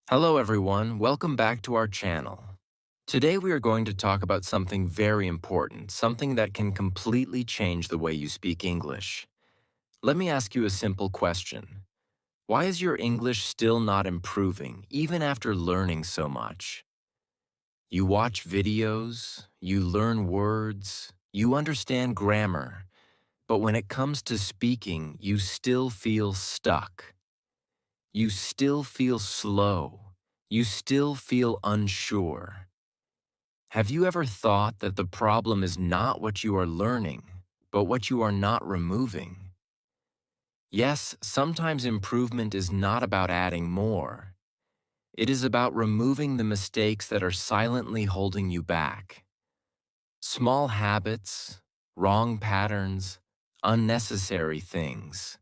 Hello everyone, welcome back to our channel. Today we are going to talk about something very important, something that can completely change the way you speak English. Let me ask you a simple question. Why is your English still not improving, even after learning so much? You watch videos, you learn words, you understand grammar, but when it comes to speaking, you still feel stuck. You still feel slow. You still feel unsure. Have you ever thought that the problem is not what you are learning, but what you are not removing? Yes, sometimes improvement is not about adding more. It is about removing the mistakes that are silently holding you back. Small habits, wrong patterns, unnecessary things.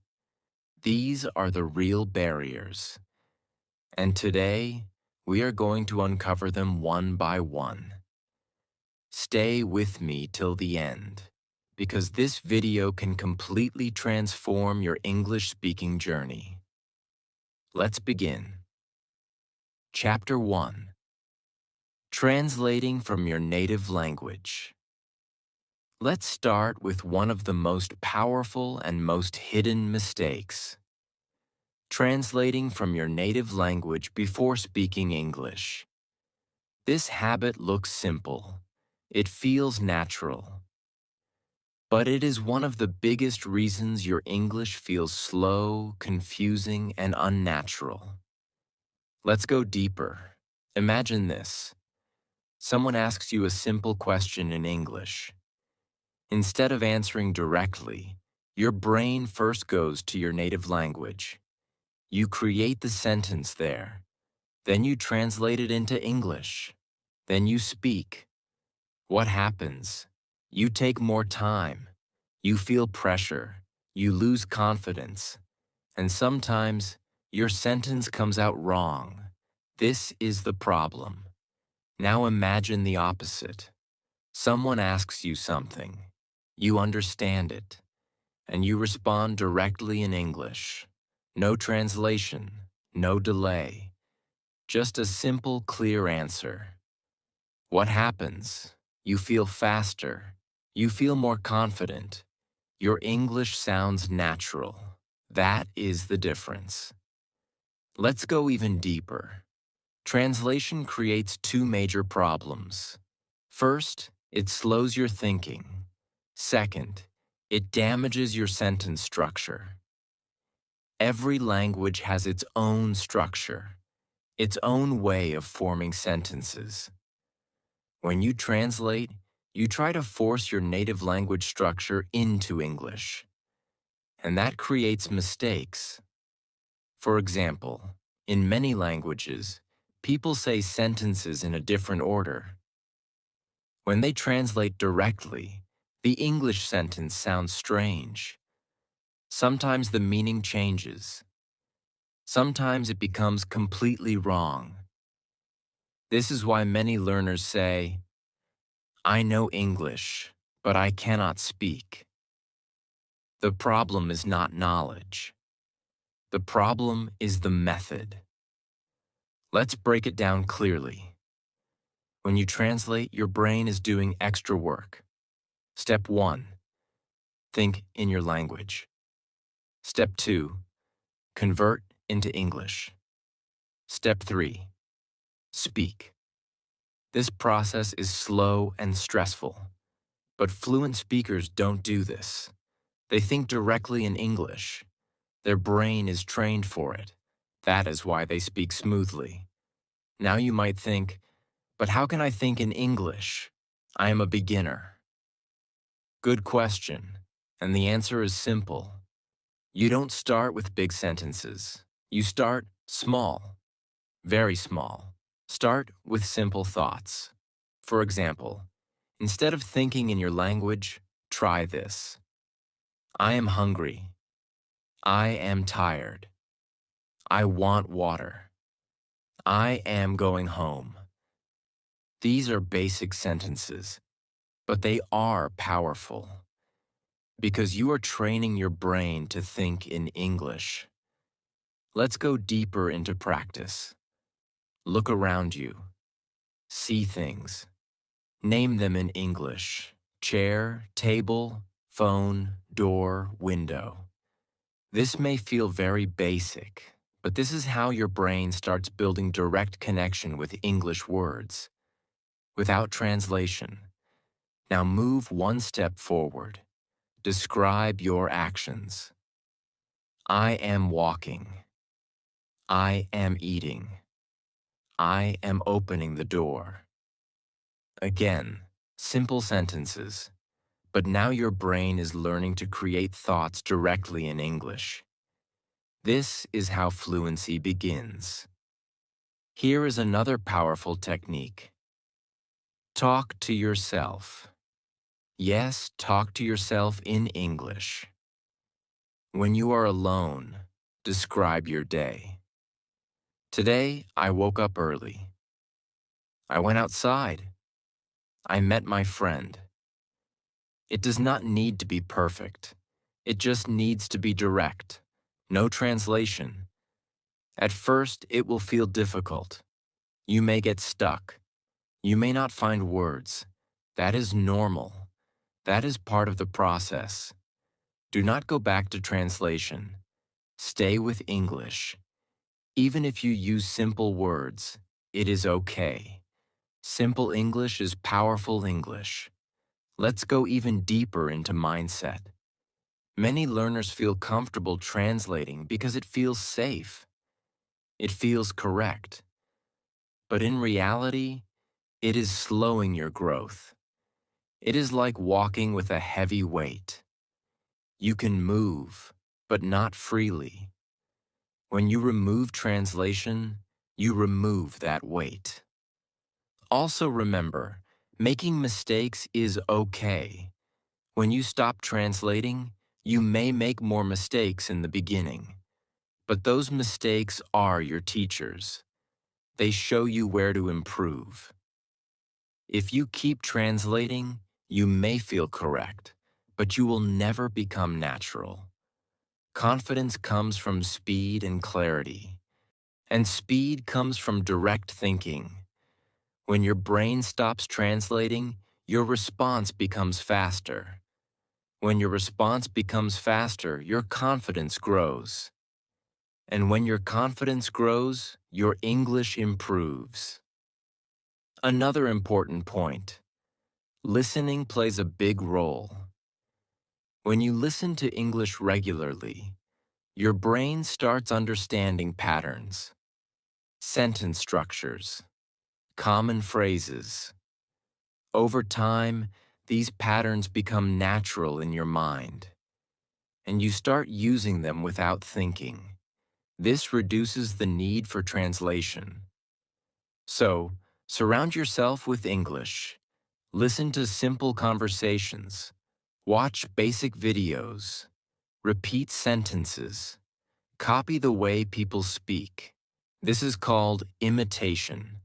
These are the real barriers. And today, we are going to uncover them one by one. Stay with me till the end, because this video can completely transform your English speaking journey. Let's begin. Chapter 1. Translating from your native language. Let's start with one of the most powerful and most hidden mistakes. Translating from your native language before speaking English. This habit looks simple. It feels natural. But it is one of the biggest reasons your English feels slow, confusing, and unnatural. Let's go deeper. Imagine this. Someone asks you a simple question in English. Instead of answering directly, your brain first goes to your native language. You create the sentence there. Then you translate it into English. Then you speak. What happens? You take more time. You feel pressure. You lose confidence. And sometimes your sentence comes out wrong. This is the problem. Now imagine the opposite. Someone asks you something. You understand it. And you respond directly in English. No translation. No delay. Just a simple, clear answer. What happens? You feel faster. You feel more confident. Your English sounds natural. That is the difference. Let's go even deeper. Translation creates two major problems. First, it slows your thinking. Second, it damages your sentence structure. Every language has its own structure, its own way of forming sentences. When you translate, you try to force your native language structure into English, and that creates mistakes. For example, in many languages, people say sentences in a different order. When they translate directly, the English sentence sounds strange. Sometimes the meaning changes. Sometimes it becomes completely wrong. This is why many learners say, "I know English, but I cannot speak." The problem is not knowledge. The problem is the method. Let's break it down clearly. When you translate, your brain is doing extra work. Step 1. Think in your language. Step 2. Convert into English. Step 3. Speak. This process is slow and stressful, but fluent speakers don't do this. They think directly in English. Their brain is trained for it. That is why they speak smoothly. Now you might think, but how can I think in English? I am a beginner. Good question, and the answer is simple. You don't start with big sentences. You start small, very small. Start with simple thoughts. For example, instead of thinking in your language, try this. I am hungry. I am tired. I want water. I am going home. These are basic sentences, but they are powerful because you are training your brain to think in English. Let's go deeper into practice. Look around you. See things. Name them in English. Chair, table, phone, door, window. This may feel very basic, but this is how your brain starts building direct connection with English words, without translation. Now move one step forward. Describe your actions. I am walking. I am eating. I am opening the door. Again, simple sentences, but now your brain is learning to create thoughts directly in English. This is how fluency begins. Here is another powerful technique. Talk to yourself. Yes, talk to yourself in English. When you are alone, describe your day. Today, I woke up early. I went outside. I met my friend. It does not need to be perfect. It just needs to be direct. No translation. At first, it will feel difficult. You may get stuck. You may not find words. That is normal. That is part of the process. Do not go back to translation. Stay with English. Even if you use simple words, it is okay. Simple English is powerful English. Let's go even deeper into mindset. Many learners feel comfortable translating because it feels safe. It feels correct. But in reality, it is slowing your growth. It is like walking with a heavy weight. You can move, but not freely. When you remove translation, you remove that weight. Also remember, making mistakes is okay. When you stop translating, you may make more mistakes in the beginning. But those mistakes are your teachers. They show you where to improve. If you keep translating, you may feel correct, but you will never become natural. Confidence comes from speed and clarity, and speed comes from direct thinking. When your brain stops translating, your response becomes faster. When your response becomes faster, your confidence grows. And when your confidence grows, your English improves. Another important point. Listening plays a big role. When you listen to English regularly, your brain starts understanding patterns, sentence structures, common phrases. Over time, these patterns become natural in your mind, and you start using them without thinking. This reduces the need for translation. So, surround yourself with English. Listen to simple conversations. Watch basic videos. Repeat sentences. Copy the way people speak. This is called imitation,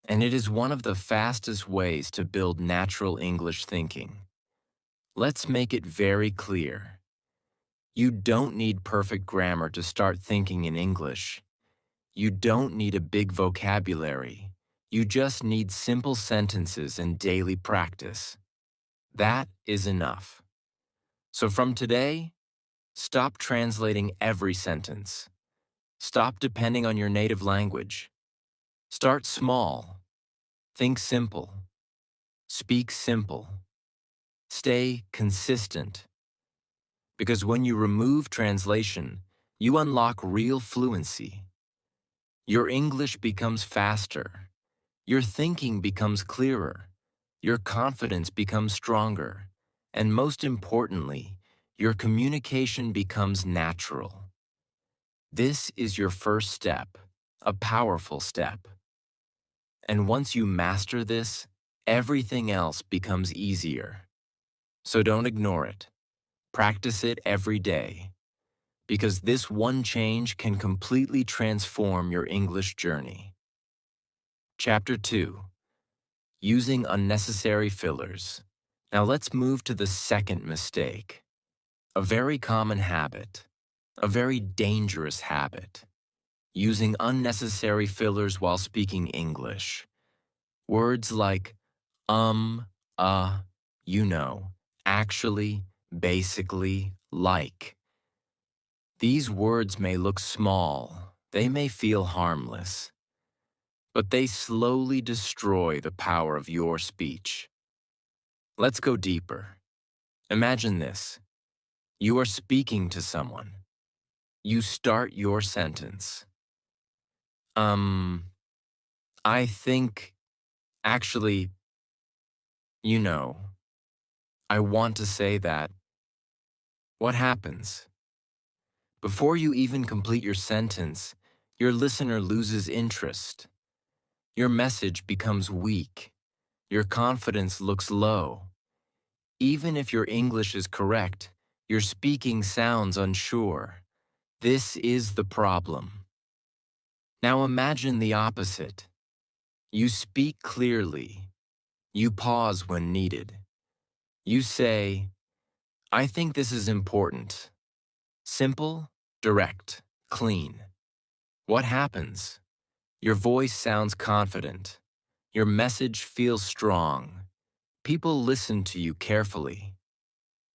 and it is one of the fastest ways to build natural English thinking. Let's make it very clear. You don't need perfect grammar to start thinking in English. You don't need a big vocabulary. You just need simple sentences and daily practice. That is enough. So from today, stop translating every sentence. Stop depending on your native language. Start small. Think simple. Speak simple. Stay consistent. Because when you remove translation, you unlock real fluency. Your English becomes faster. Your thinking becomes clearer. Your confidence becomes stronger. And most importantly, your communication becomes natural. This is your first step, a powerful step. And once you master this, everything else becomes easier. So don't ignore it. Practice it every day, because this one change can completely transform your English journey. Chapter 2. Using unnecessary fillers. Now let's move to the second mistake. A very common habit, a very dangerous habit. using unnecessary fillers while speaking English. Words like um, uh, you know, actually, basically, like. These words may look small, they may feel harmless, but they slowly destroy the power of your speech. Let's go deeper. Imagine this. You are speaking to someone. You start your sentence. Um, I think, actually, you know, I want to say that. What happens? Before you even complete your sentence, your listener loses interest. Your message becomes weak. Your confidence looks low. Even if your English is correct, your speaking sounds unsure. This is the problem. Now imagine the opposite. You speak clearly. You pause when needed. You say, I think this is important. Simple, direct, clean. What happens? Your voice sounds confident. Your message feels strong. People listen to you carefully.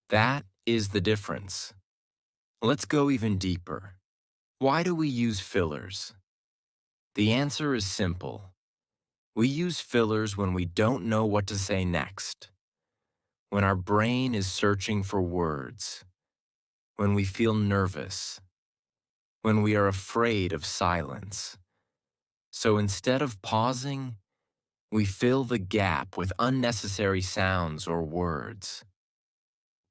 That is the difference. Let's go even deeper. Why do we use fillers? The answer is simple. We use fillers when we don't know what to say next, when our brain is searching for words, when we feel nervous, when we are afraid of silence. So instead of pausing, we fill the gap with unnecessary sounds or words.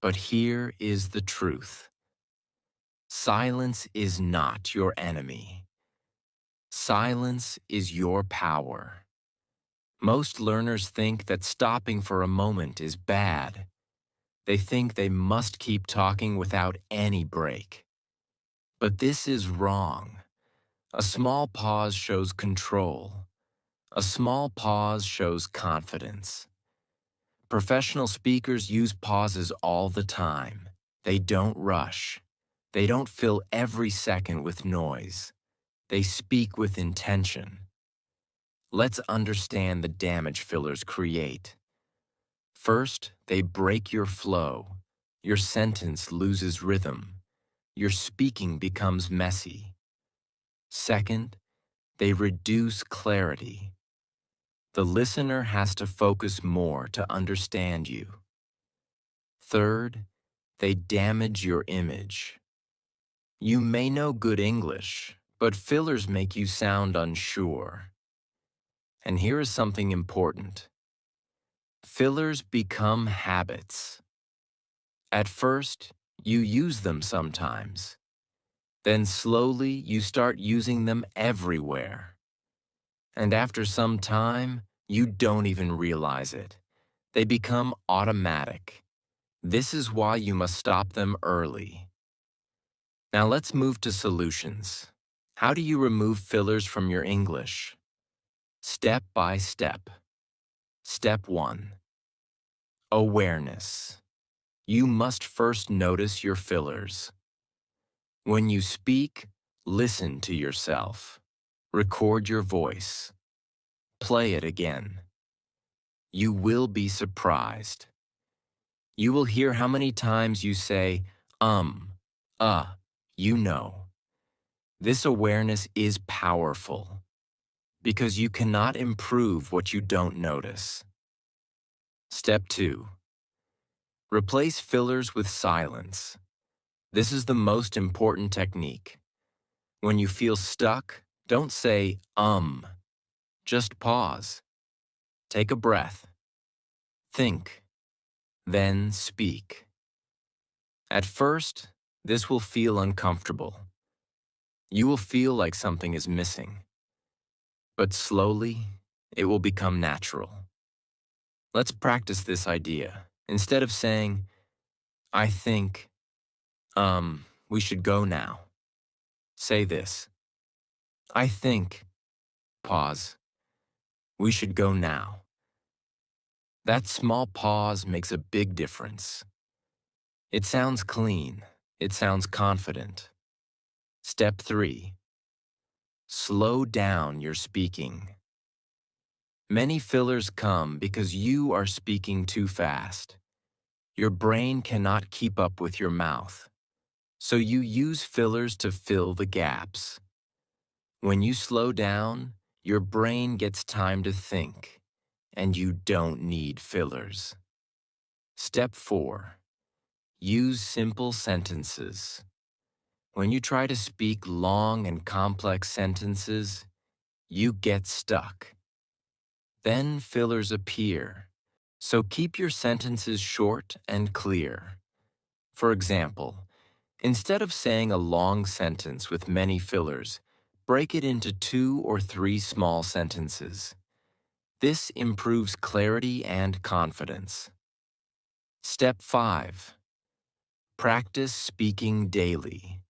But here is the truth. Silence is not your enemy. Silence is your power. Most learners think that stopping for a moment is bad. They think they must keep talking without any break. But this is wrong. A small pause shows control. A small pause shows confidence. Professional speakers use pauses all the time. They don't rush. They don't fill every second with noise. They speak with intention. Let's understand the damage fillers create. First, they break your flow. Your sentence loses rhythm. Your speaking becomes messy. Second, they reduce clarity. The listener has to focus more to understand you. Third, they damage your image. You may know good English, but fillers make you sound unsure. And here is something important. Fillers become habits. At first, you use them sometimes. Then slowly, you start using them everywhere. And after some time, you don't even realize it. They become automatic. This is why you must stop them early. Now let's move to solutions. How do you remove fillers from your English? Step by step. Step 1. Awareness. You must first notice your fillers. When you speak, listen to yourself. Record your voice. Play it again. You will be surprised. You will hear how many times you say, uh, you know. This awareness is powerful because you cannot improve what you don't notice. Step 2. Replace fillers with silence. This is the most important technique. When you feel stuck, don't say, Just pause. Take a breath. Think. Then speak. At first, this will feel uncomfortable. You will feel like something is missing. But slowly, it will become natural. Let's practice this idea. Instead of saying, I think, we should go now. Say this. I think, pause, we should go now. That small pause makes a big difference. It sounds clean. It sounds confident. Step 3. Slow down your speaking. Many fillers come because you are speaking too fast. Your brain cannot keep up with your mouth, so you use fillers to fill the gaps. When you slow down, your brain gets time to think, and you don't need fillers. Step 4. Use simple sentences. When you try to speak long and complex sentences, you get stuck. Then fillers appear, so keep your sentences short and clear. For example, instead of saying a long sentence with many fillers, break it into 2 or 3 small sentences. This improves clarity and confidence. Step 5. Practice speaking daily.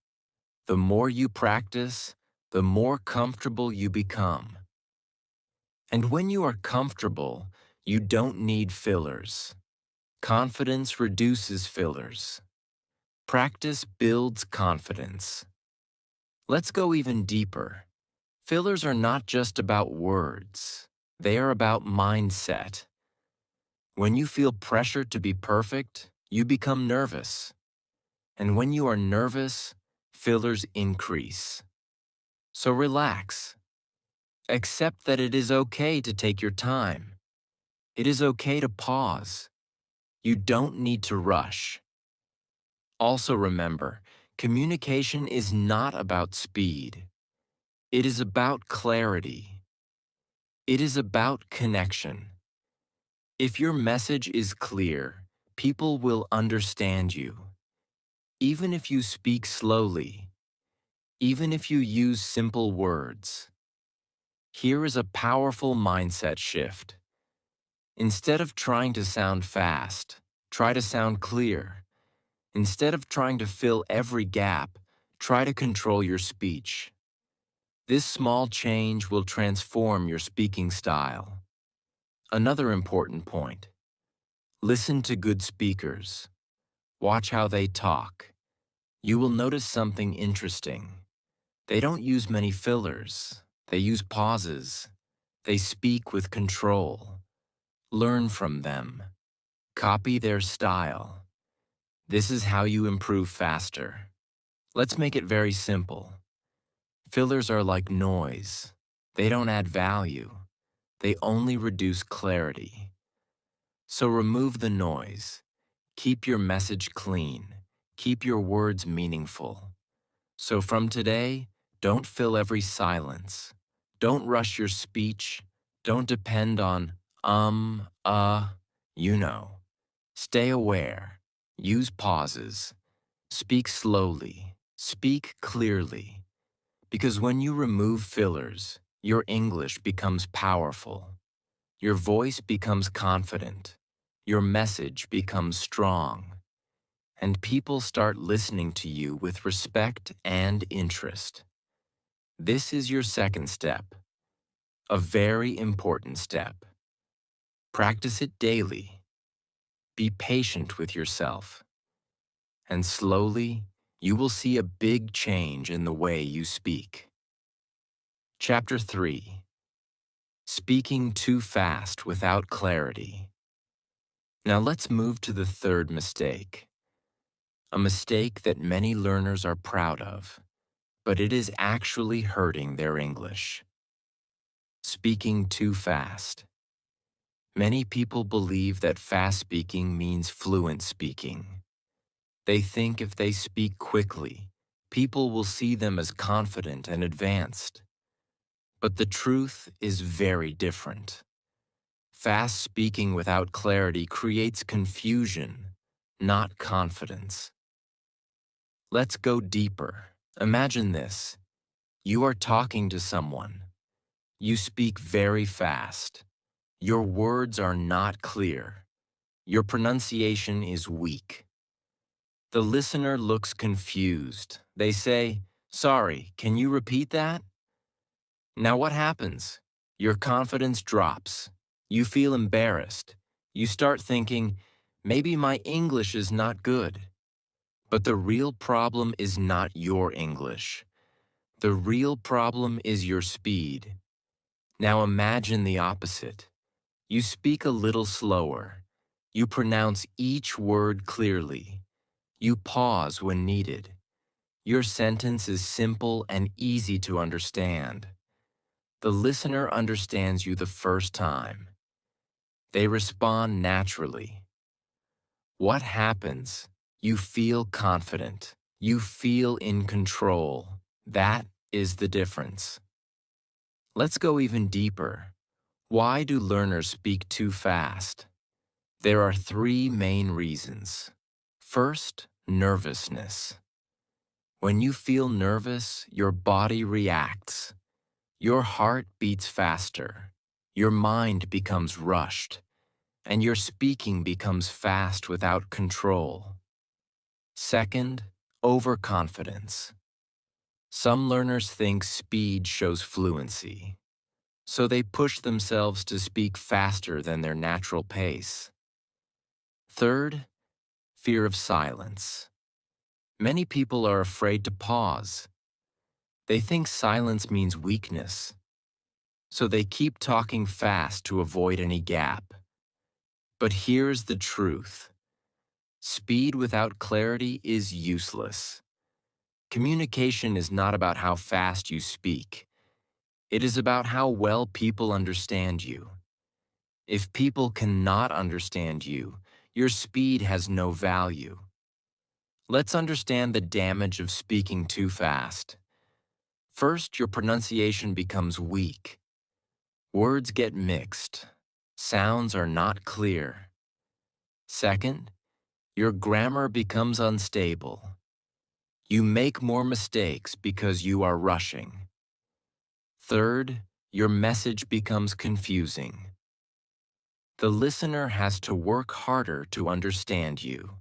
The more you practice, the more comfortable you become. And when you are comfortable, you don't need fillers. Confidence reduces fillers. Practice builds confidence. Let's go even deeper. Fillers are not just about words. They are about mindset. When you feel pressure to be perfect, you become nervous. And when you are nervous, fillers increase. So relax. Accept that it is okay to take your time. It is okay to pause. You don't need to rush. Also remember, communication is not about speed. It is about clarity. It is about connection. If your message is clear, people will understand you. Even if you speak slowly, even if you use simple words. Here is a powerful mindset shift. Instead of trying to sound fast, try to sound clear. Instead of trying to fill every gap, try to control your speech. This small change will transform your speaking style. Another important point. Listen to good speakers. Watch how they talk. You will notice something interesting. They don't use many fillers. They use pauses. They speak with control. Learn from them. Copy their style. This is how you improve faster. Let's make it very simple. Fillers are like noise. They don't add value. They only reduce clarity. So remove the noise. Keep your message clean. Keep your words meaningful. So from today, don't fill every silence. Don't rush your speech. Don't depend on you know. Stay aware. Use pauses. Speak slowly. Speak clearly. Because when you remove fillers, your English becomes powerful. Your voice becomes confident. Your message becomes strong. And people start listening to you with respect and interest. This is your second step, a very important step. Practice it daily. Be patient with yourself. And slowly, you will see a big change in the way you speak. Chapter 3. Speaking too fast without clarity. Now let's move to the third mistake. A mistake that many learners are proud of, but it is actually hurting their English. Speaking too fast. Many people believe that fast speaking means fluent speaking. They think if they speak quickly, people will see them as confident and advanced. But the truth is very different. Fast speaking without clarity creates confusion, not confidence. Let's go deeper. Imagine this. You are talking to someone. You speak very fast. Your words are not clear. Your pronunciation is weak. The listener looks confused. They say, "Sorry, can you repeat that?" Now what happens? Your confidence drops. You feel embarrassed. You start thinking, maybe my English is not good. But the real problem is not your English. The real problem is your speed. Now imagine the opposite. You speak a little slower. You pronounce each word clearly. You pause when needed. Your sentence is simple and easy to understand. The listener understands you the first time. They respond naturally. What happens? You feel confident. You feel in control. That is the difference. Let's go even deeper. Why do learners speak too fast? There are three main reasons. First, nervousness. When you feel nervous, your body reacts. Your heart beats faster. Your mind becomes rushed. And your speaking becomes fast without control. Second, overconfidence. Some learners think speed shows fluency, so they push themselves to speak faster than their natural pace. Third, fear of silence. Many people are afraid to pause. They think silence means weakness, so they keep talking fast to avoid any gap. But here's the truth. Speed without clarity is useless. Communication is not about how fast you speak. It is about how well people understand you. If people cannot understand you, your speed has no value. Let's understand the damage of speaking too fast. First, your pronunciation becomes weak. Words get mixed. Sounds are not clear. Second, your grammar becomes unstable. You make more mistakes because you are rushing. Third, your message becomes confusing. The listener has to work harder to understand you.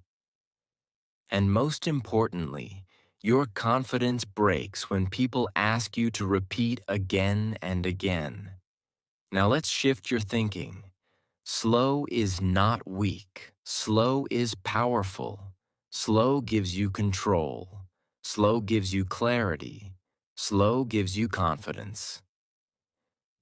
And most importantly, your confidence breaks when people ask you to repeat again and again. Now let's shift your thinking. Slow is not weak. Slow is powerful. Slow gives you control. Slow gives you clarity. Slow gives you confidence.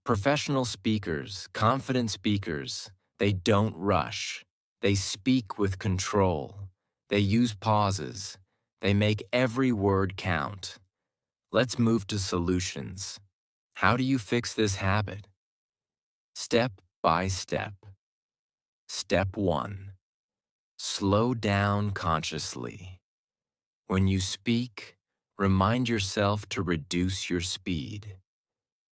Professional speakers, confident speakers, they don't rush. They speak with control. They use pauses. They make every word count. Let's move to solutions. How do you fix this habit? Step by step. Step 1. Slow down consciously. When you speak, remind yourself to reduce your speed.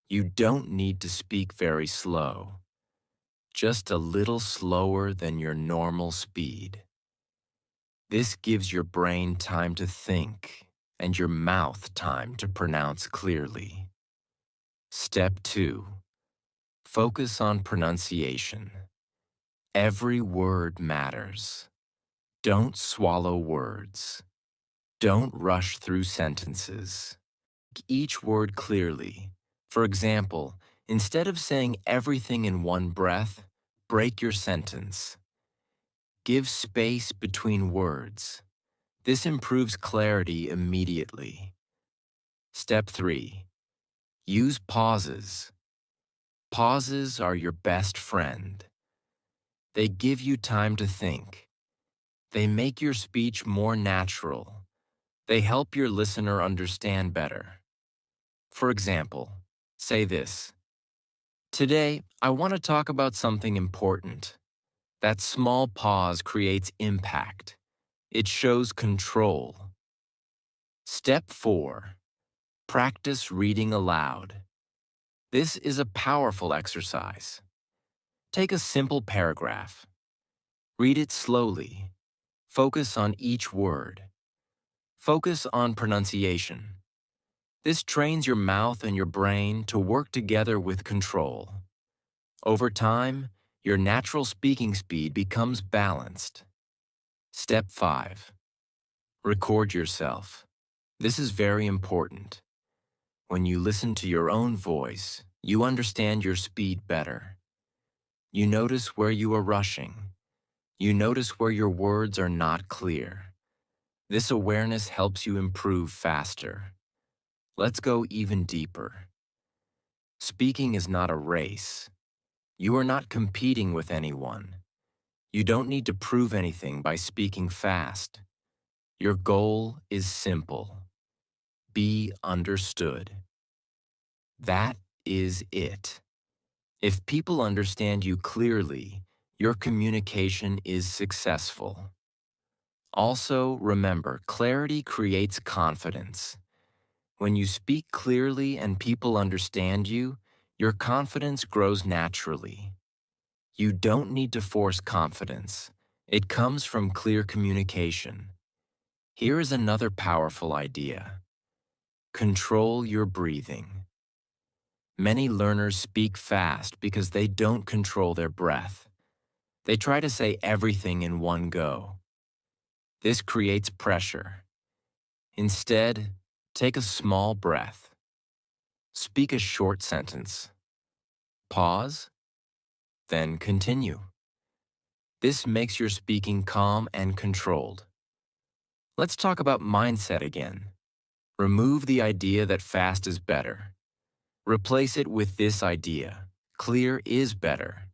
You don't need to speak very slow, just a little slower than your normal speed. This gives your brain time to think and your mouth time to pronounce clearly. Step 2. Focus on pronunciation. Every word matters. Don't swallow words. Don't rush through sentences. Each word clearly. For example, instead of saying everything in one breath, break your sentence. Give space between words. This improves clarity immediately. Step 3. Use pauses. Pauses are your best friend. They give you time to think. They make your speech more natural. They help your listener understand better. For example, say this. Today, I want to talk about something important. That small pause creates impact. It shows control. Step 4. Practice reading aloud. This is a powerful exercise. Take a simple paragraph. Read it slowly. Focus on each word. Focus on pronunciation. This trains your mouth and your brain to work together with control. Over time, your natural speaking speed becomes balanced. Step 5. Record yourself. This is very important. When you listen to your own voice, you understand your speed better. You notice where you are rushing. You notice where your words are not clear. This awareness helps you improve faster. Let's go even deeper. Speaking is not a race. You are not competing with anyone. You don't need to prove anything by speaking fast. Your goal is simple. Be understood. That is it. If people understand you clearly, your communication is successful. Also, remember, clarity creates confidence. When you speak clearly and people understand you, your confidence grows naturally. You don't need to force confidence. It comes from clear communication. Here is another powerful idea. Control your breathing. Many learners speak fast because they don't control their breath. They try to say everything in one go. This creates pressure. Instead, take a small breath. Speak a short sentence. Pause, then continue. This makes your speaking calm and controlled. Let's talk about mindset again. Remove the idea that fast is better. Replace it with this idea. Clear is better.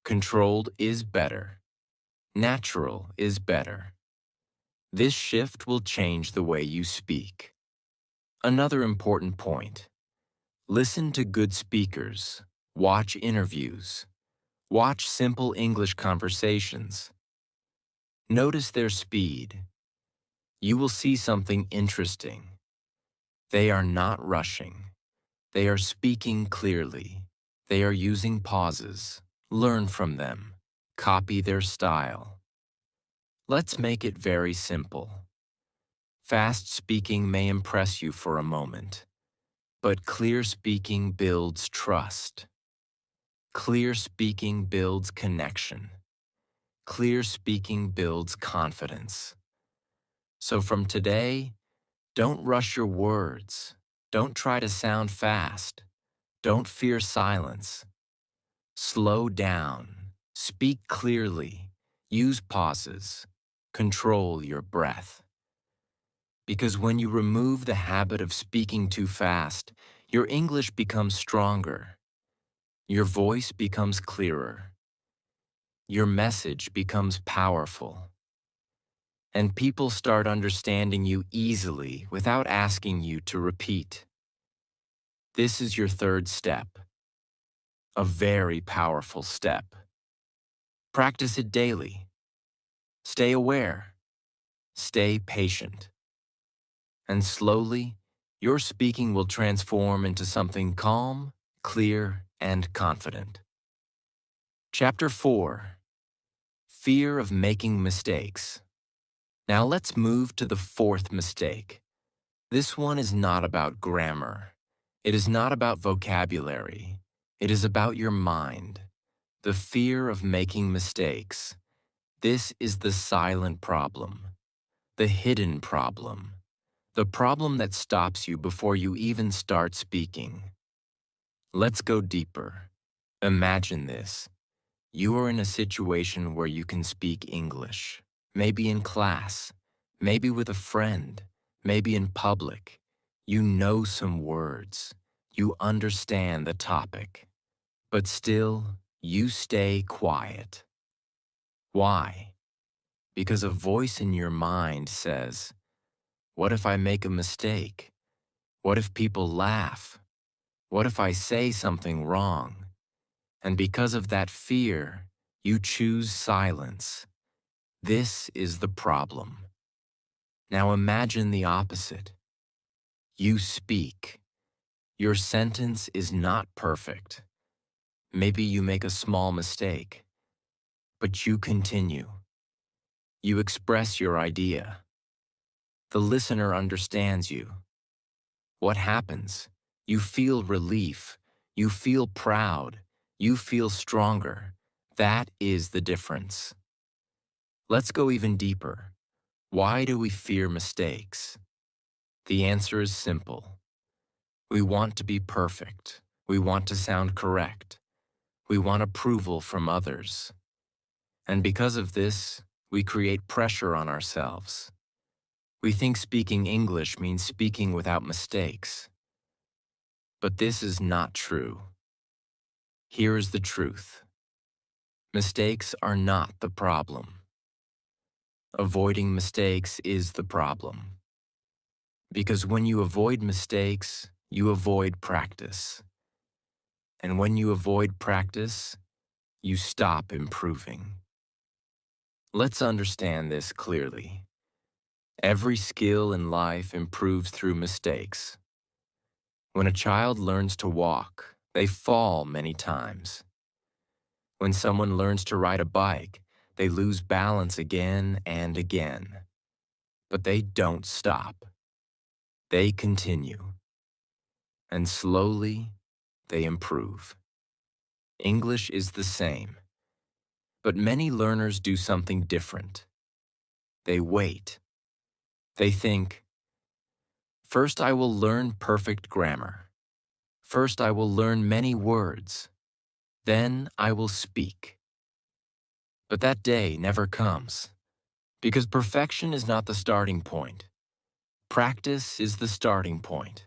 Controlled is better. Natural is better. This shift will change the way you speak. Another important point. Listen to good speakers. Watch interviews. Watch simple English conversations. Notice their speed. You will see something interesting. They are not rushing. They are speaking clearly. They are using pauses. Learn from them. Copy their style. Let's make it very simple. Fast speaking may impress you for a moment, but clear speaking builds trust. Clear speaking builds connection. Clear speaking builds confidence. So from today, don't rush your words. Don't try to sound fast. Don't fear silence. Slow down. Speak clearly. Use pauses. Control your breath. Because when you remove the habit of speaking too fast, your English becomes stronger. Your voice becomes clearer. Your message becomes powerful. And people start understanding you easily without asking you to repeat. This is your third step. A very powerful step. Practice it daily. Stay aware. Stay patient. And slowly, your speaking will transform into something calm, clear, and confident. Chapter 4. Fear of making mistakes. Now let's move to the fourth mistake. This one is not about grammar. It is not about vocabulary. It is about your mind. The fear of making mistakes. This is the silent problem. The hidden problem. The problem that stops you before you even start speaking. Let's go deeper. Imagine this. You are in a situation where you can speak English. Maybe in class. Maybe with a friend. Maybe in public. You know some words. You understand the topic. But still, you stay quiet. Why? Because a voice in your mind says, "What if I make a mistake? What if people laugh? What if I say something wrong?" And because of that fear, you choose silence. This is the problem. Now imagine the opposite. You speak. Your sentence is not perfect. Maybe you make a small mistake, but you continue. You express your idea. The listener understands you. What happens? You feel relief. You feel proud. You feel stronger. That is the difference. Let's go even deeper. Why do we fear mistakes? The answer is simple. We want to be perfect. We want to sound correct. We want approval from others. And because of this, we create pressure on ourselves. We think speaking English means speaking without mistakes, but this is not true. Here is the truth. Mistakes are not the problem. Avoiding mistakes is the problem. Because when you avoid mistakes, you avoid practice. And when you avoid practice, you stop improving. Let's understand this clearly. Every skill in life improves through mistakes. When a child learns to walk, they fall many times. When someone learns to ride a bike, they lose balance again and again. But they don't stop. They continue. And slowly, they improve. English is the same. But many learners do something different. They wait. They think, first I will learn perfect grammar. First I will learn many words. Then I will speak. But that day never comes, because perfection is not the starting point. Practice is the starting point.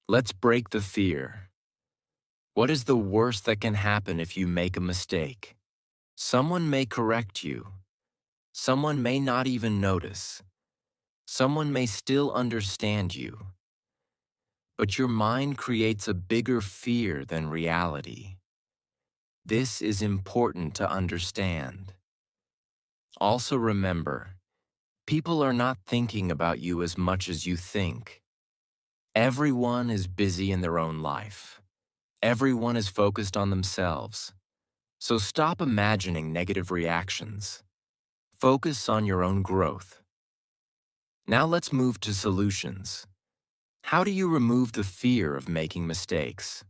Let's break the fear. What is the worst that can happen if you make a mistake? Someone may correct you. Someone may not even notice. Someone may still understand you. But your mind creates a bigger fear than reality. This is important to understand. Also remember, people are not thinking about you as much as you think. Everyone is busy in their own life. Everyone is focused on themselves. So stop imagining negative reactions. Focus on your own growth. Now let's move to solutions. How do you remove the fear of making mistakes?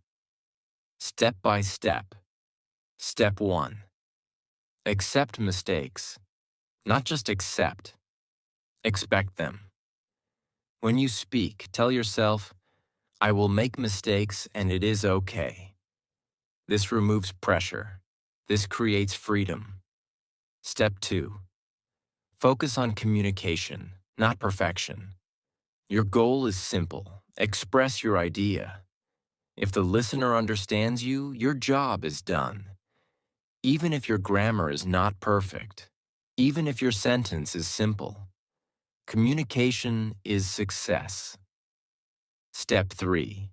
Step by step. Step 1. Accept mistakes. Not just accept. Expect them. When you speak, tell yourself, I will make mistakes and it is okay. This removes pressure. This creates freedom. Step 2. Focus on communication, not perfection. Your goal is simple. Express your idea. If the listener understands you, your job is done. Even if your grammar is not perfect, even if your sentence is simple, communication is success. Step 3.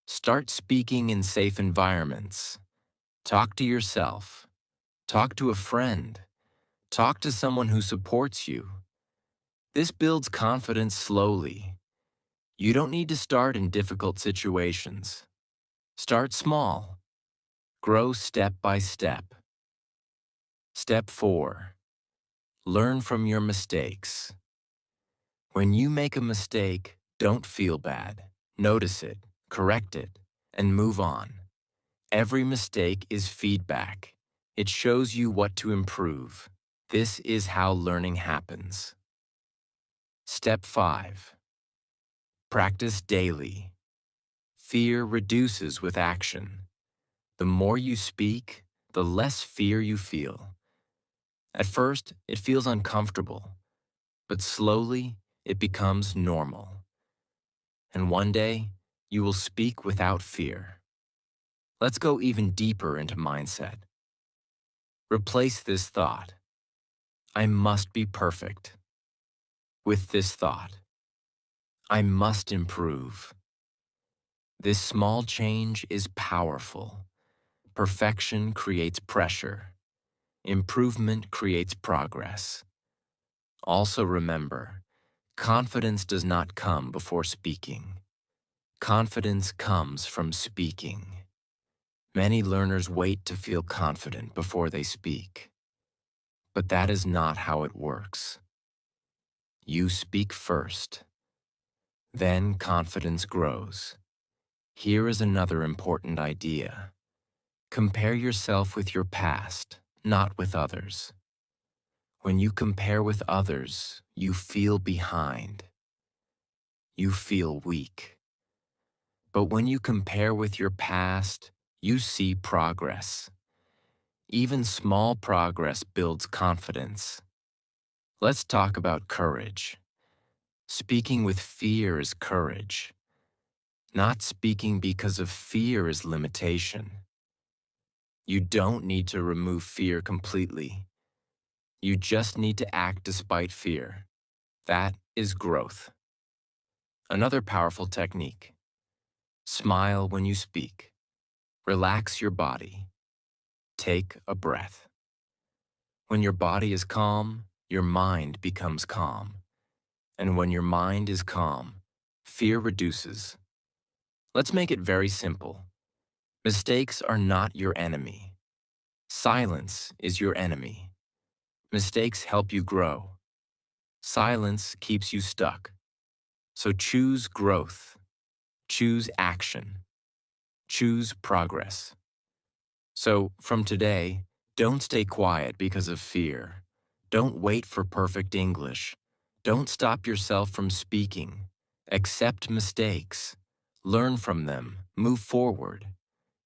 Start speaking in safe environments. Talk to yourself. Talk to a friend. Talk to someone who supports you. This builds confidence slowly. You don't need to start in difficult situations. Start small. Grow step by step. Step 4. Learn from your mistakes. When you make a mistake, don't feel bad. Notice it, correct it, and move on. Every mistake is feedback. It shows you what to improve. This is how learning happens. Step 5. Practice daily. Fear reduces with action. The more you speak, the less fear you feel. At first, it feels uncomfortable, but slowly, it becomes normal. And one day, you will speak without fear. Let's go even deeper into mindset. Replace this thought, I must be perfect, with this thought, I must improve. This small change is powerful. Perfection creates pressure. Improvement creates progress. Also remember, confidence does not come before speaking. Confidence comes from speaking. Many learners wait to feel confident before they speak. But that is not how it works. You speak first. Then confidence grows. Here is another important idea. Compare yourself with your past, not with others. When you compare with others, you feel behind. You feel weak. But when you compare with your past, you see progress. Even small progress builds confidence. Let's talk about courage. Speaking with fear is courage. Not speaking because of fear is limitation. You don't need to remove fear completely. You just need to act despite fear. That is growth. Another powerful technique. Smile when you speak. Relax your body. Take a breath. When your body is calm, your mind becomes calm. And when your mind is calm, fear reduces. Let's make it very simple. Mistakes are not your enemy. Silence is your enemy. Mistakes help you grow. Silence keeps you stuck. So choose growth. Choose action. Choose progress. So from today, don't stay quiet because of fear. Don't wait for perfect English. Don't stop yourself from speaking. Accept mistakes. Learn from them. Move forward.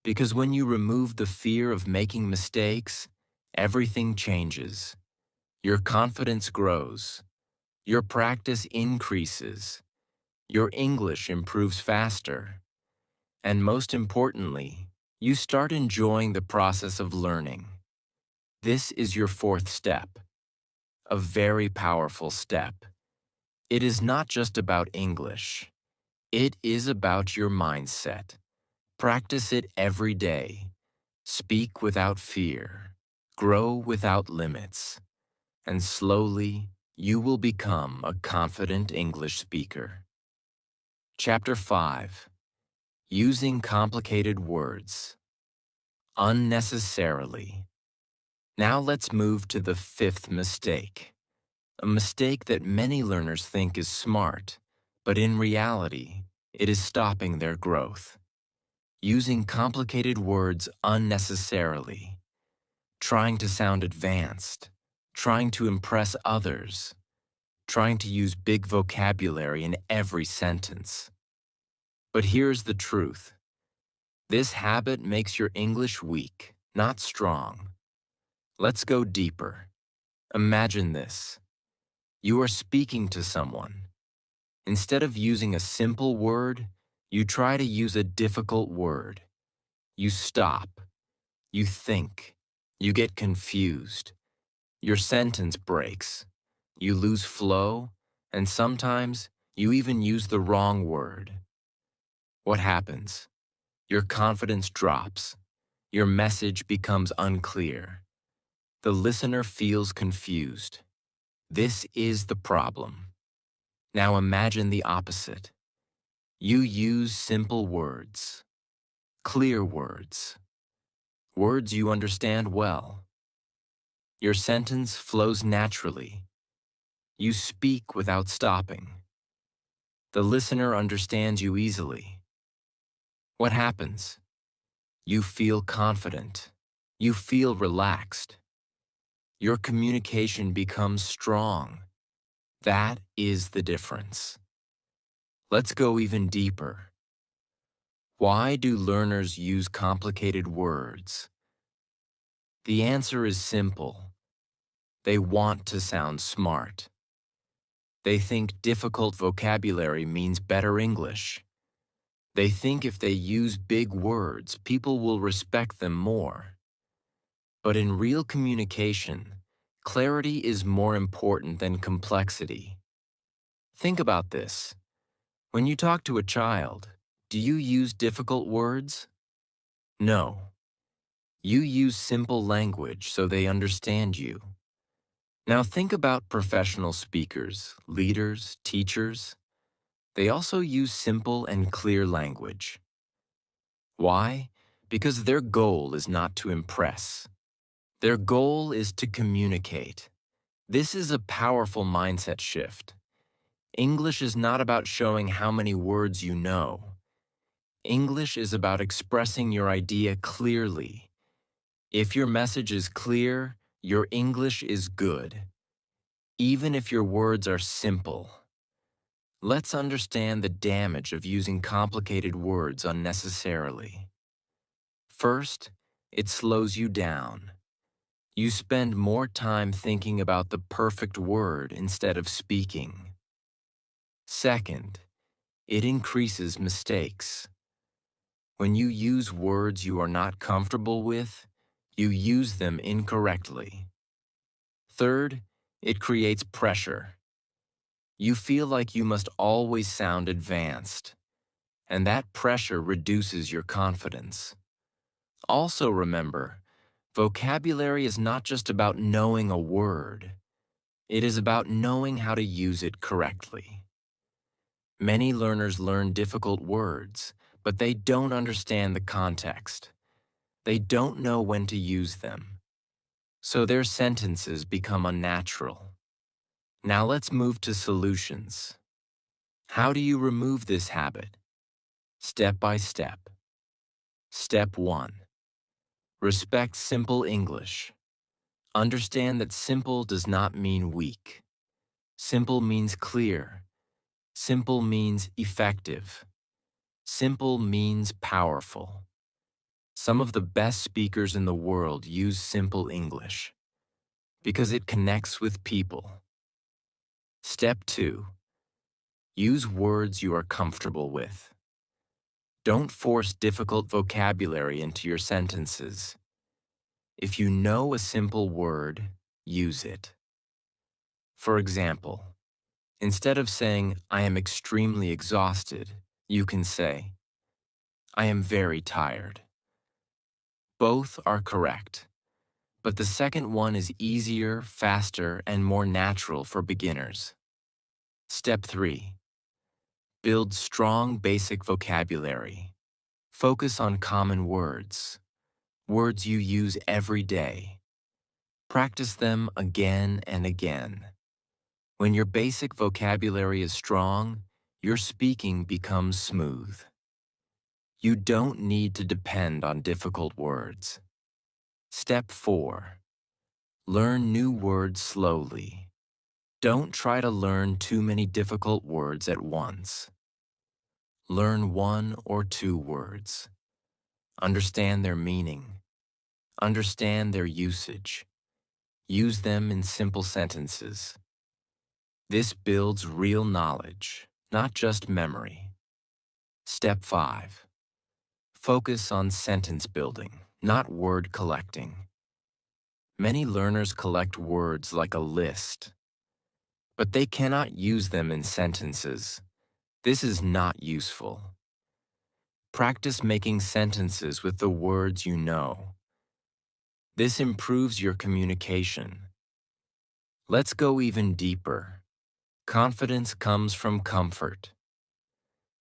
Because when you remove the fear of making mistakes, everything changes. Your confidence grows. Your practice increases. Your English improves faster. And most importantly, you start enjoying the process of learning. This is your fourth step, a very powerful step. It is not just about English. It is about your mindset. Practice it every day. Speak without fear. Grow without limits. And slowly, you will become a confident English speaker. Chapter 5. Using complicated words. Unnecessarily. Now let's move to the fifth mistake. A mistake that many learners think is smart, but in reality, it is stopping their growth. Using complicated words unnecessarily. Trying to sound advanced. Trying to impress others. Trying to use big vocabulary in every sentence. But here's the truth. This habit makes your English weak, not strong. Let's go deeper. Imagine this. You are speaking to someone. Instead of using a simple word, you try to use a difficult word. You stop. You think. You get confused. Your sentence breaks. You lose flow, and sometimes you even use the wrong word. What happens? Your confidence drops. Your message becomes unclear. The listener feels confused. This is the problem. Now imagine the opposite. You use simple words, clear words, words you understand well. Your sentence flows naturally. You speak without stopping. The listener understands you easily. What happens? You feel confident. You feel relaxed. Your communication becomes strong. That is the difference. Let's go even deeper. Why do learners use complicated words? The answer is simple. They want to sound smart. They think difficult vocabulary means better English. They think if they use big words, people will respect them more. But in real communication, clarity is more important than complexity. Think about this. When you talk to a child, do you use difficult words? No. You use simple language so they understand you. Now think about professional speakers, leaders, teachers. They also use simple and clear language. Why? Because their goal is not to impress. Their goal is to communicate. This is a powerful mindset shift. English is not about showing how many words you know. English is about expressing your idea clearly. If your message is clear, your English is good, even if your words are simple. Let's understand the damage of using complicated words unnecessarily. First, it slows you down. You spend more time thinking about the perfect word instead of speaking. Second, it increases mistakes. When you use words you are not comfortable with, you use them incorrectly. Third, it creates pressure. You feel like you must always sound advanced, and that pressure reduces your confidence. Also remember, vocabulary is not just about knowing a word. It is about knowing how to use it correctly. Many learners learn difficult words, but they don't understand the context. They don't know when to use them. So their sentences become unnatural. Now let's move to solutions. How do you remove this habit? Step by step. Step 1. Respect simple English. Understand that simple does not mean weak. Simple means clear. Simple means effective. Simple means powerful. Some of the best speakers in the world use simple English because it connects with people. Step 2. Use words you are comfortable with. Don't force difficult vocabulary into your sentences. If you know a simple word, use it. For example, instead of saying, "I am extremely exhausted," you can say, "I am very tired." Both are correct, but the second one is easier, faster, and more natural for beginners. Step 3. Build strong basic vocabulary. Focus on common words, words you use every day. Practice them again and again. When your basic vocabulary is strong, your speaking becomes smooth. You don't need to depend on difficult words. Step 4. Learn new words slowly. Don't try to learn too many difficult words at once. Learn 1 or 2 words. Understand their meaning. Understand their usage. Use them in simple sentences. This builds real knowledge, not just memory. Step 5. Focus on sentence building, not word collecting. Many learners collect words like a list, but they cannot use them in sentences. This is not useful. Practice making sentences with the words you know. This improves your communication. Let's go even deeper. Confidence comes from comfort.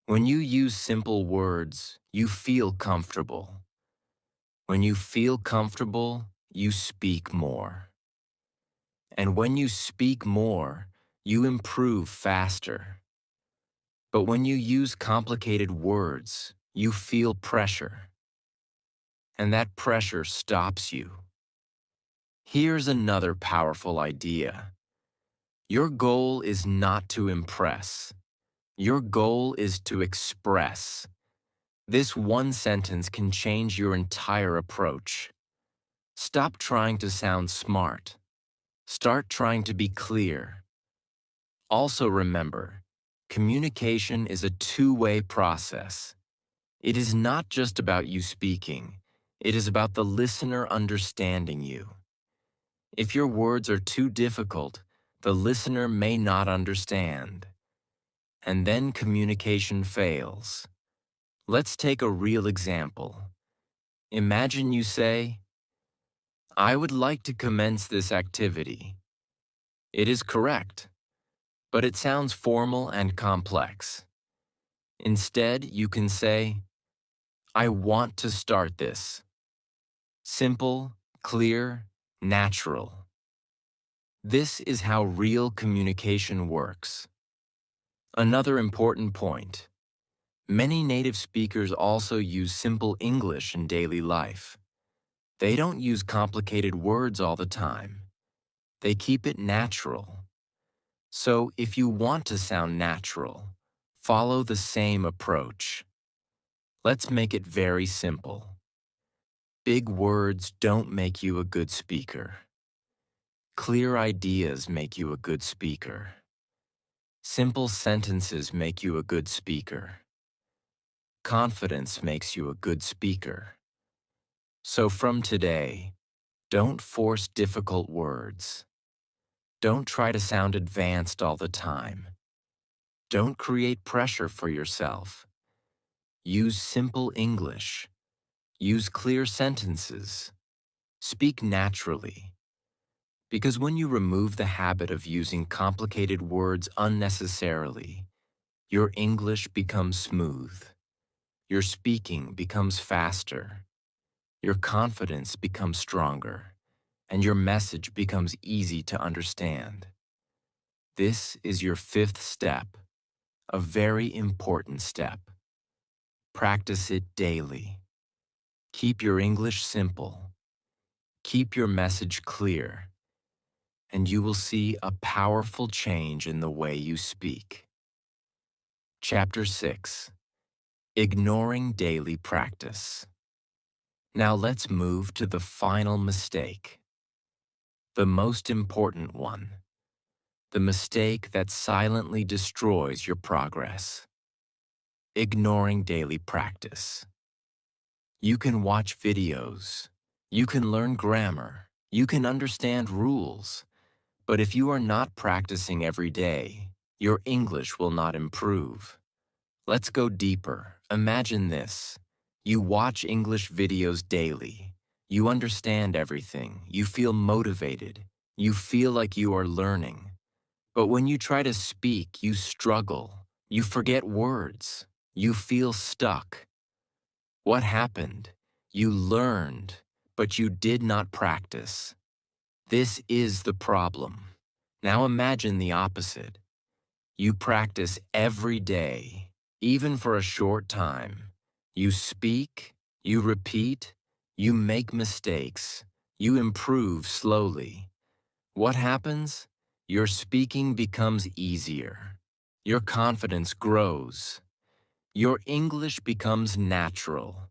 When you use simple words, you feel comfortable. When you feel comfortable, you speak more. And when you speak more, you improve faster. But when you use complicated words, you feel pressure. And that pressure stops you. Here's another powerful idea. Your goal is not to impress. Your goal is to express. This one sentence can change your entire approach. Stop trying to sound smart. Start trying to be clear. Also remember, communication is a two-way process. It is not just about you speaking. It is about the listener understanding you. If your words are too difficult, the listener may not understand. And then communication fails. Let's take a real example. Imagine you say, "I would like to commence this activity." It is correct, but it sounds formal and complex. Instead, you can say, "I want to start this." Simple, clear, natural. This is how real communication works. Another important point. Many native speakers also use simple English in daily life. They don't use complicated words all the time. They keep it natural. So if you want to sound natural, follow the same approach. Let's make it very simple. Big words don't make you a good speaker. Clear ideas make you a good speaker. Simple sentences make you a good speaker. Confidence makes you a good speaker. So from today, don't force difficult words. Don't try to sound advanced all the time. Don't create pressure for yourself. Use simple English. Use clear sentences. Speak naturally. Because when you remove the habit of using complicated words unnecessarily, your English becomes smooth. Your speaking becomes faster. Your confidence becomes stronger. And your message becomes easy to understand. This is your fifth step, a very important step. Practice it daily. Keep your English simple. Keep your message clear. And you will see a powerful change in the way you speak. Chapter 6. Ignoring Daily Practice. Now let's move to the final mistake. The most important one. The mistake that silently destroys your progress. Ignoring daily practice. You can watch videos. You can learn grammar. You can understand rules. But if you are not practicing every day, your English will not improve. Let's go deeper. Imagine this. You watch English videos daily. You understand everything. You feel motivated. You feel like you are learning. But when you try to speak, you struggle. You forget words. You feel stuck. What happened? You learned, but you did not practice. This is the problem. Now imagine the opposite. You practice every day, even for a short time. You speak, you repeat, you make mistakes, you improve slowly. What happens? Your speaking becomes easier. Your confidence grows. Your English becomes natural.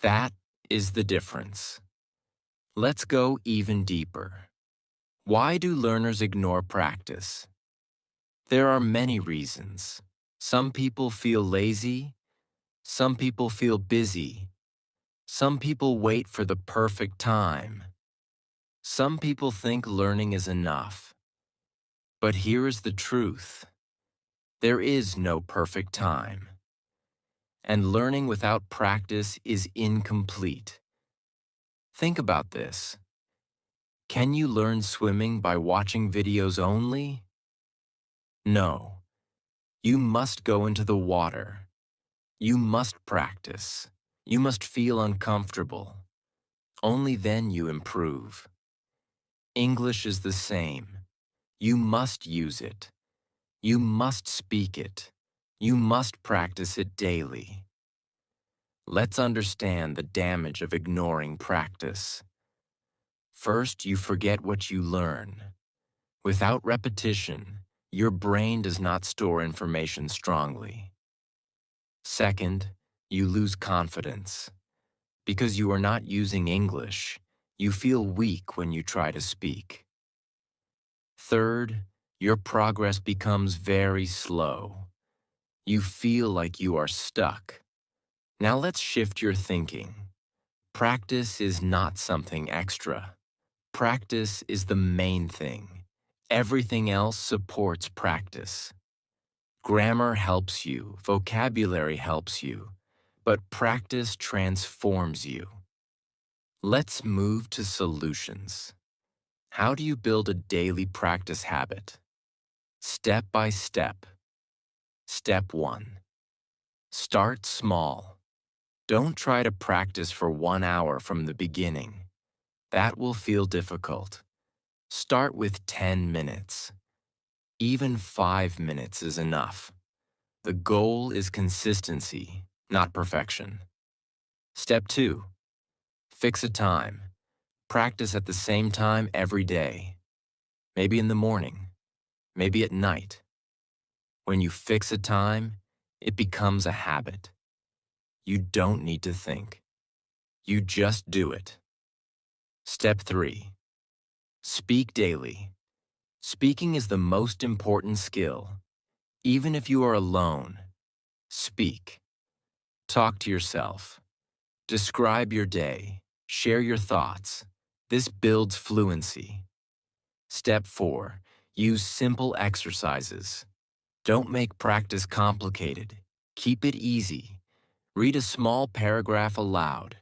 That is the difference. Let's go even deeper. Why do learners ignore practice? There are many reasons. Some people feel lazy. Some people feel busy. Some people wait for the perfect time. Some people think learning is enough. But here is the truth. There is no perfect time. And learning without practice is incomplete. Think about this. Can you learn swimming by watching videos only? No. You must go into the water. You must practice. You must feel uncomfortable. Only then you improve. English is the same. You must use it. You must speak it. You must practice it daily. Let's understand the damage of ignoring practice. First, you forget what you learn. Without repetition, your brain does not store information strongly. Second, you lose confidence. Because you are not using English, you feel weak when you try to speak. Third, your progress becomes very slow. You feel like you are stuck. Now let's shift your thinking. Practice is not something extra. Practice is the main thing. Everything else supports practice. Grammar helps you, vocabulary helps you, but practice transforms you. Let's move to solutions. How do you build a daily practice habit? Step by step. Step 1. Start small. Don't try to practice for 1 hour from the beginning. That will feel difficult. Start with 10 minutes. Even 5 minutes is enough. The goal is consistency, not perfection. Step 2. Fix a time. Practice at the same time every day. Maybe in the morning, maybe at night. When you fix a time, it becomes a habit. You don't need to think. You just do it. Step 3. Speak daily. Speaking is the most important skill. Even if you are alone, speak. Talk to yourself. Describe your day. Share your thoughts. This builds fluency. Step 4. Use simple exercises. Don't make practice complicated. Keep it easy. Read a small paragraph aloud.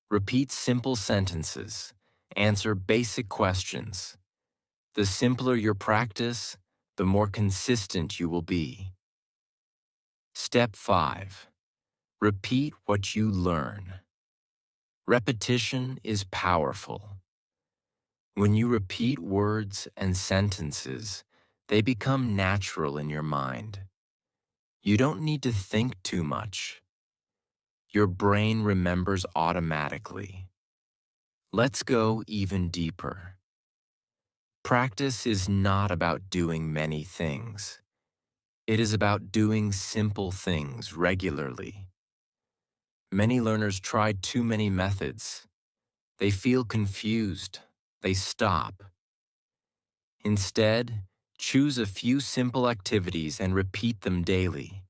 Repeat simple sentences. Answer basic questions. The simpler your practice, the more consistent you will be. Step 5. Repeat what you learn. Repetition is powerful. When you repeat words and sentences, they become natural in your mind. You don't need to think too much. Your brain remembers automatically. Let's go even deeper. Practice is not about doing many things. It is about doing simple things regularly. Many learners try too many methods. They feel confused. They stop. Instead, choose a few simple activities and repeat them daily.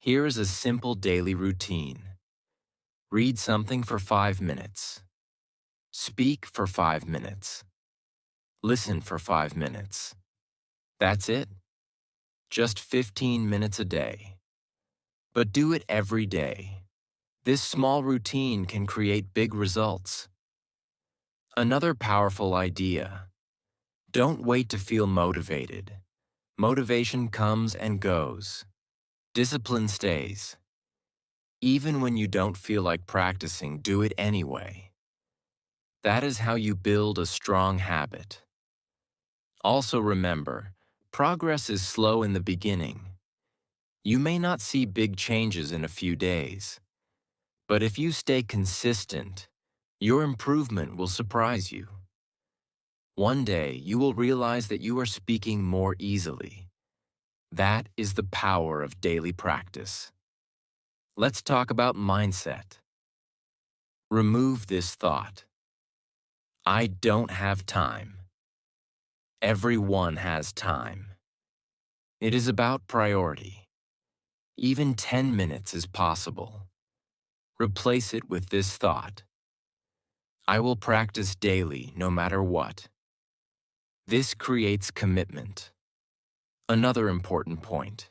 Here is a simple daily routine. Read something for 5 minutes. Speak for 5 minutes. Listen for 5 minutes. That's it. Just 15 minutes a day. But do it every day. This small routine can create big results. Another powerful idea. Don't wait to feel motivated. Motivation comes and goes. Discipline stays. Even when you don't feel like practicing, do it anyway. That is how you build a strong habit. Also remember, progress is slow in the beginning. You may not see big changes in a few days. But if you stay consistent, your improvement will surprise you. One day, you will realize that you are speaking more easily. That is the power of daily practice. Let's talk about mindset. Remove this thought. I don't have time. Everyone has time. It is about priority. Even 10 minutes is possible. Replace it with this thought. I will practice daily no matter what. This creates commitment. Another important point.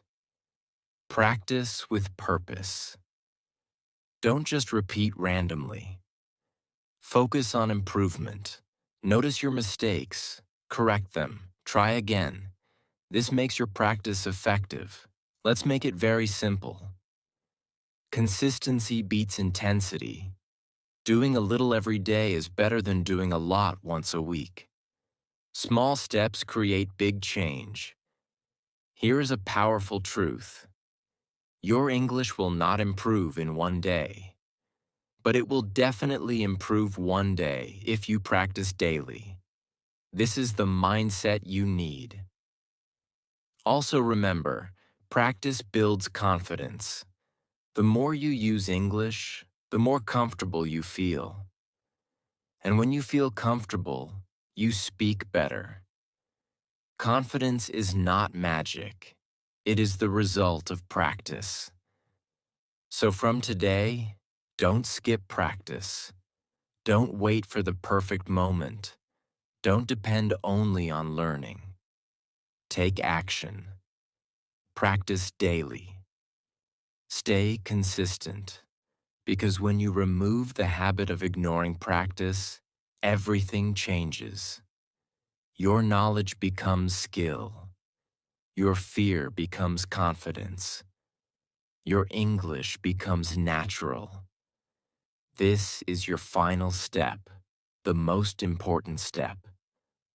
Practice with purpose. Don't just repeat randomly. Focus on improvement. Notice your mistakes. Correct them. Try again. This makes your practice effective. Let's make it very simple. Consistency beats intensity. Doing a little every day is better than doing a lot once a week. Small steps create big change. Here is a powerful truth. Your English will not improve in one day, but it will definitely improve one day if you practice daily. This is the mindset you need. Also remember, practice builds confidence. The more you use English, the more comfortable you feel. And when you feel comfortable, you speak better. Confidence is not magic. It is the result of practice. So from today, don't skip practice. Don't wait for the perfect moment. Don't depend only on learning. Take action. Practice daily. Stay consistent, because when you remove the habit of ignoring practice, everything changes. Your knowledge becomes skill. Your fear becomes confidence. Your English becomes natural. This is your final step, the most important step.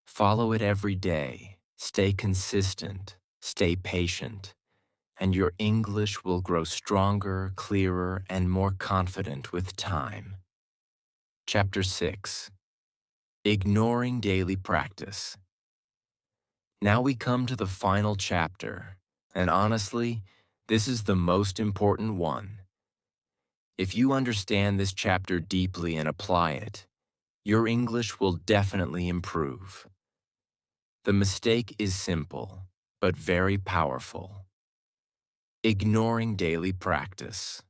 Follow it every day. Stay consistent. Stay patient. And your English will grow stronger, clearer, and more confident with time. Chapter 6. Ignoring Daily Practice. Now we come to the final chapter, and honestly, this is the most important one. If you understand this chapter deeply and apply it, your English will definitely improve. The mistake is simple, but very powerful. Ignoring daily practice.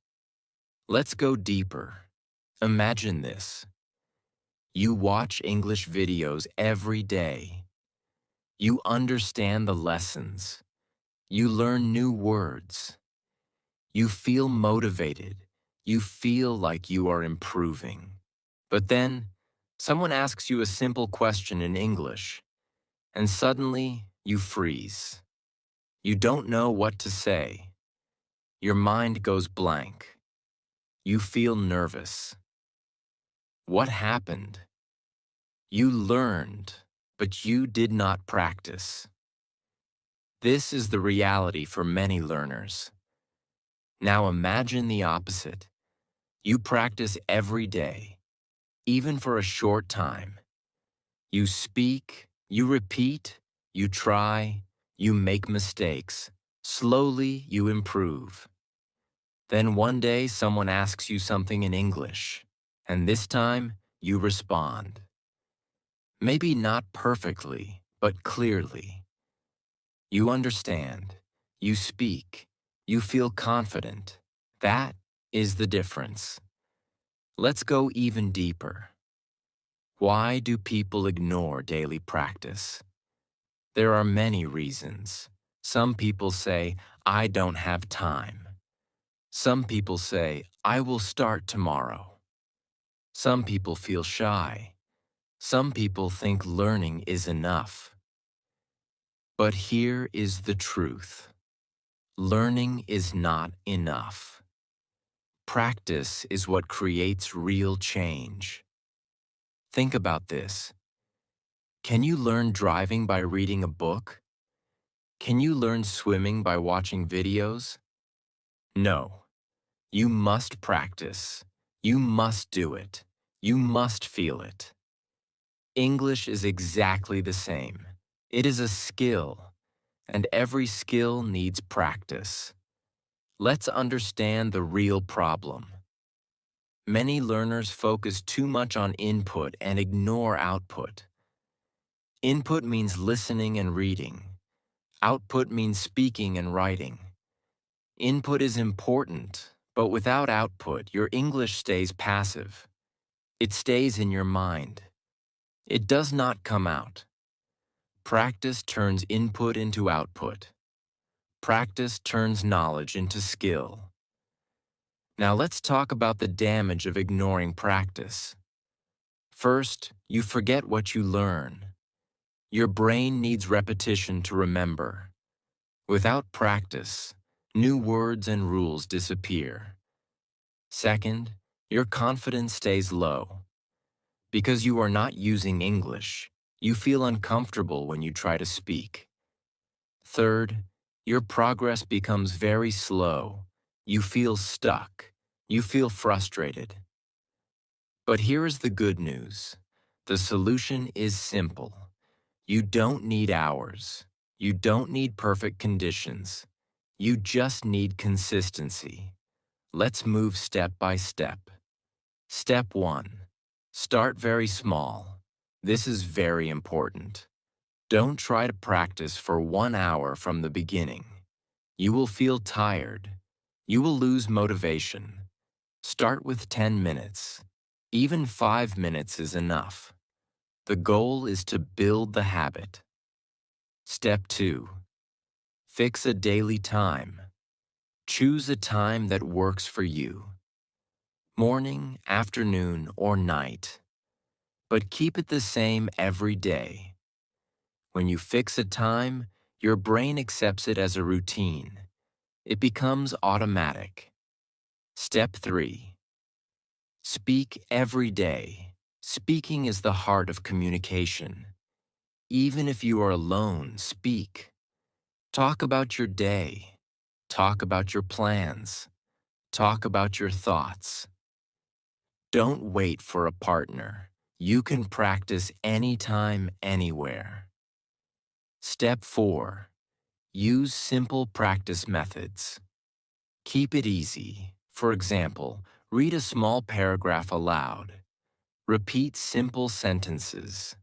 Let's go deeper. Imagine this. You watch English videos every day. You understand the lessons. You learn new words. You feel motivated. You feel like you are improving. But then, someone asks you a simple question in English, and suddenly you freeze. You don't know what to say. Your mind goes blank. You feel nervous. What happened? You learned, but you did not practice. This is the reality for many learners. Now imagine the opposite. You practice every day, even for a short time. You speak, you repeat, you try, you make mistakes. Slowly, you improve. Then one day, someone asks you something in English, and this time, you respond. Maybe not perfectly, but clearly. You understand, you speak, you feel confident. That is the difference. Let's go even deeper. Why do people ignore daily practice? There are many reasons. Some people say, I don't have time. Some people say, I will start tomorrow. Some people feel shy. Some people think learning is enough. But here is the truth. Learning is not enough. Practice is what creates real change. Think about this. Can you learn driving by reading a book? Can you learn swimming by watching videos? No. You must practice. You must do it. You must feel it. English is exactly the same. It is a skill, and every skill needs practice. Let's understand the real problem. Many learners focus too much on input and ignore output. Input means listening and reading. Output means speaking and writing. Input is important, but without output, your English stays passive. It stays in your mind. It does not come out. Practice turns input into output. Practice turns knowledge into skill. Now let's talk about the damage of ignoring practice. First, you forget what you learn. Your brain needs repetition to remember. Without practice, new words and rules disappear. Second, your confidence stays low. Because you are not using English, you feel uncomfortable when you try to speak. Third, your progress becomes very slow. You feel stuck. You feel frustrated. But here is the good news. The solution is simple. You don't need hours. You don't need perfect conditions. You just need consistency. Let's move step by step. Step 1. Start very small. This is very important. Don't try to practice for 1 hour from the beginning. You will feel tired. You will lose motivation. Start with 10 minutes. Even 5 minutes is enough. The goal is to build the habit. Step 2. Fix a daily time. Choose a time that works for you. Morning, afternoon, or night. But keep it the same every day. When you fix a time, your brain accepts it as a routine. It becomes automatic. Step 3. Speak every day. Speaking is the heart of communication. Even if you are alone, speak. Talk about your day. Talk about your plans. Talk about your thoughts. Don't wait for a partner. You can practice anytime, anywhere. Step 4. Use simple practice methods. Keep it easy. For example, Read a small paragraph aloud. Repeat simple sentences.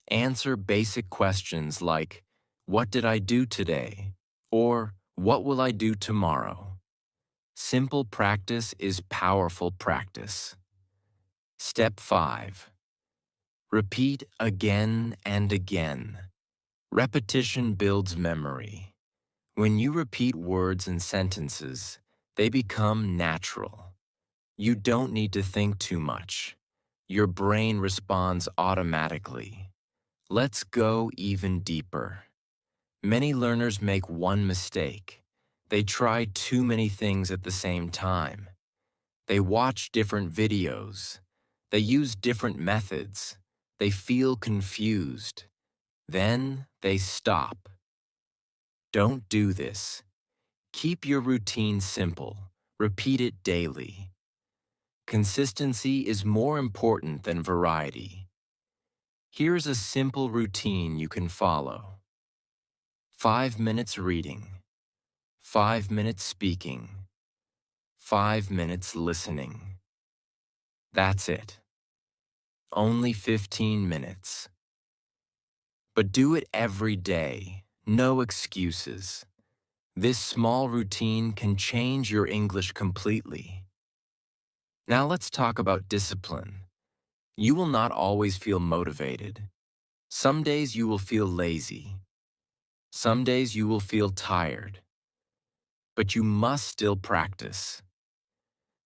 Answer basic questions like, "What did I do today?" or "What will I do tomorrow?" Simple practice is powerful practice. Step 5. Repeat again and again. Repetition builds memory. When you repeat words and sentences, they become natural. You don't need to think too much. Your brain responds automatically. Let's go even deeper. Many learners make one mistake. They try too many things at the same time. They watch different videos. They use different methods. They feel confused. Then they stop. Don't do this. Keep your routine simple. Repeat it daily. Consistency is more important than variety. Here's a simple routine you can follow. 5 minutes reading, 5 minutes speaking, 5 minutes listening. That's it. Only 15 minutes. But do it every day, no excuses. This small routine can change your English completely. Now let's talk about discipline. You will not always feel motivated. Some days you will feel lazy. Some days you will feel tired. But you must still practice.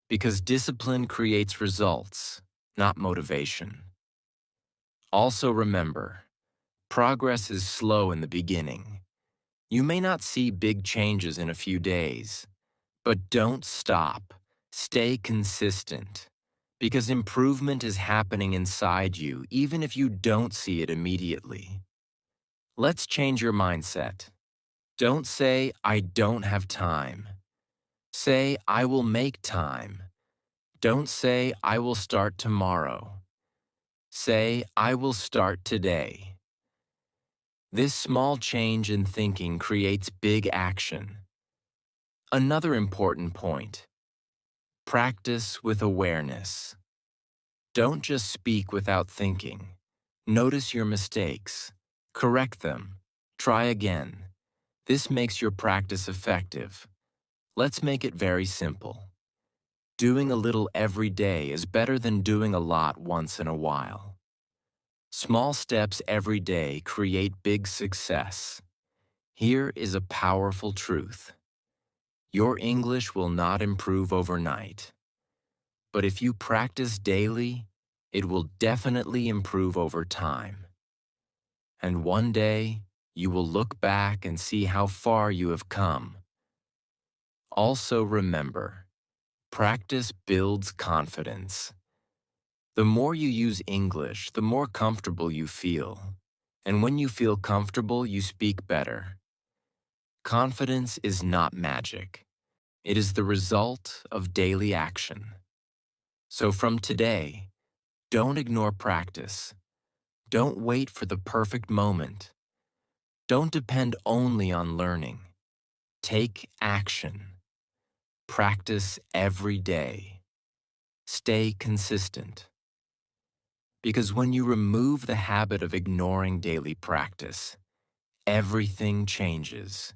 Because discipline creates results, not motivation. Also remember, progress is slow in the beginning. You may not see big changes in a few days, but don't stop. Stay consistent. Because improvement is happening inside you even if you don't see it immediately. Let's change your mindset. Don't say, "I don't have time." Say, "I will make time." Don't say, "I will start tomorrow." Say, "I will start today." This small change in thinking creates big action. Another important point: practice with awareness. Don't just speak without thinking. Notice your mistakes. Correct them. Try again. This makes your practice effective. Let's make it very simple. Doing a little every day is better than doing a lot once in a while. Small steps every day create big success. Here is a powerful truth. Your English will not improve overnight. But if you practice daily, it will definitely improve over time. And one day, you will look back and see how far you have come. Also remember, practice builds confidence. The more you use English, the more comfortable you feel. And when you feel comfortable, you speak better. Confidence is not magic. It is the result of daily action. So from today, don't ignore practice. Don't wait for the perfect moment. Don't depend only on learning. Take action. Practice every day. Stay consistent. Because when you remove the habit of ignoring daily practice, everything changes.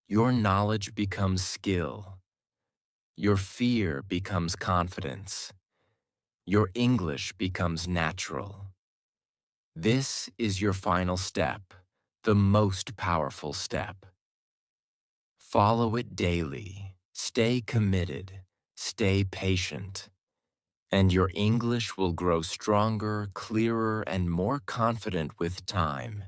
Your knowledge becomes skill. Your fear becomes confidence. Your English becomes natural. This is your final step, the most powerful step. Follow it daily. Stay committed. Stay patient. And your English will grow stronger, clearer, and more confident with time.